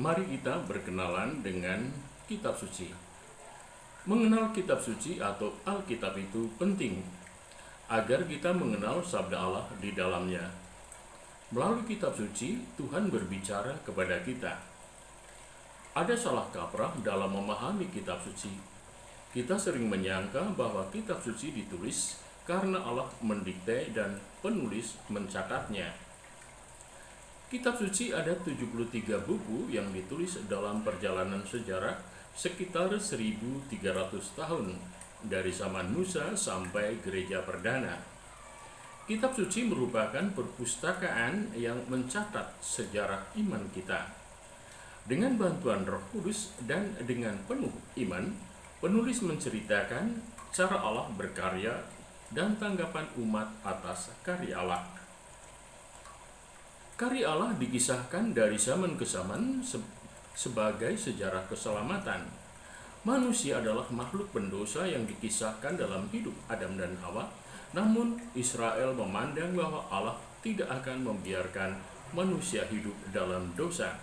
Mari kita berkenalan dengan kitab suci. Mengenal kitab suci atau Alkitab itu penting agar kita mengenal sabda Allah di dalamnya. Melalui kitab suci, Tuhan berbicara kepada kita. Ada salah kaprah dalam memahami kitab suci. Kita sering menyangka bahwa kitab suci ditulis karena Allah mendikte dan penulis mencatatnya. Kitab suci ada 73 buku yang ditulis dalam perjalanan sejarah sekitar 1300 tahun dari zaman Musa sampai gereja perdana. Kitab suci merupakan perpustakaan yang mencatat sejarah iman kita. Dengan bantuan Roh Kudus dan dengan penuh iman, penulis menceritakan cara Allah berkarya dan tanggapan umat atas karya Allah. Karya Allah dikisahkan dari zaman ke zaman sebagai sejarah keselamatan. Manusia adalah makhluk pendosa yang dikisahkan dalam hidup Adam dan Hawa, namun Israel memandang bahwa Allah tidak akan membiarkan manusia hidup dalam dosa.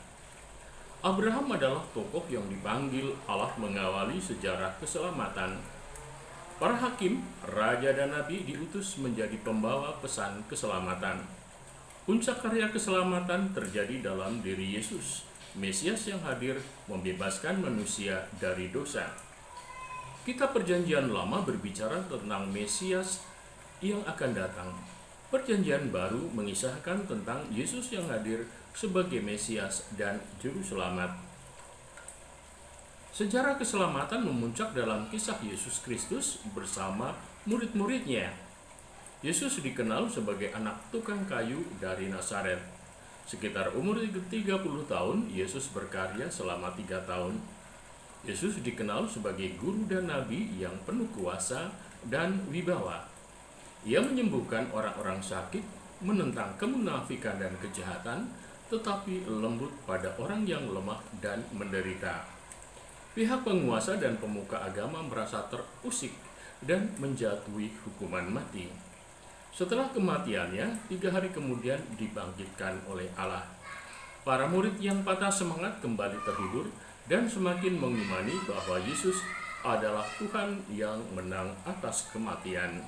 Abraham adalah tokoh yang dipanggil Allah mengawali sejarah keselamatan. Para hakim, raja dan nabi diutus menjadi pembawa pesan keselamatan. Puncak karya keselamatan terjadi dalam diri Yesus, Mesias yang hadir membebaskan manusia dari dosa. Kitab Perjanjian Lama berbicara tentang Mesias yang akan datang. Perjanjian Baru mengisahkan tentang Yesus yang hadir sebagai Mesias dan Juru Selamat. Sejarah keselamatan memuncak dalam kisah Yesus Kristus bersama murid-muridnya. Yesus dikenal sebagai anak tukang kayu dari Nazaret. Sekitar umur 30 tahun, Yesus berkarya selama 3 tahun. Yesus dikenal sebagai guru dan nabi yang penuh kuasa dan wibawa. Ia menyembuhkan orang-orang sakit, menentang kemunafikan dan kejahatan, tetapi lembut pada orang yang lemah dan menderita. Pihak penguasa dan pemuka agama merasa terusik dan menjatuhi hukuman mati. Setelah kematiannya, 3 hari kemudian dibangkitkan oleh Allah. Para murid yang patah semangat kembali terhibur dan semakin mengimani bahwa Yesus adalah Tuhan yang menang atas kematian.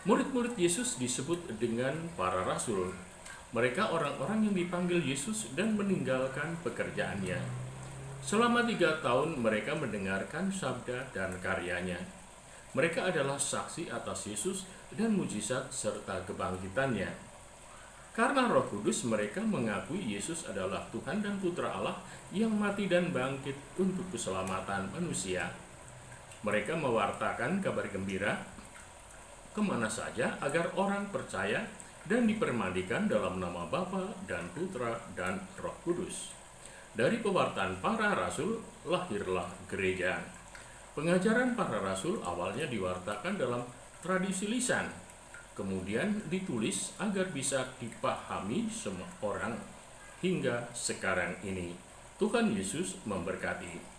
Murid-murid Yesus disebut dengan para rasul. Mereka orang-orang yang dipanggil Yesus dan meninggalkan pekerjaannya. Selama 3 tahun mereka mendengarkan sabda dan karyanya. Mereka adalah saksi atas Yesus dan mujizat serta kebangkitannya. Karena Roh Kudus, mereka mengakui Yesus adalah Tuhan dan Putra Allah yang mati dan bangkit untuk keselamatan manusia. Mereka mewartakan kabar gembira kemana saja agar orang percaya dan dipermandikan dalam nama Bapa dan Putra dan Roh Kudus. Dari pewartaan para rasul lahirlah gereja. Pengajaran para rasul awalnya diwartakan dalam tradisi lisan, kemudian ditulis agar bisa dipahami semua orang hingga sekarang ini. Tuhan Yesus memberkati.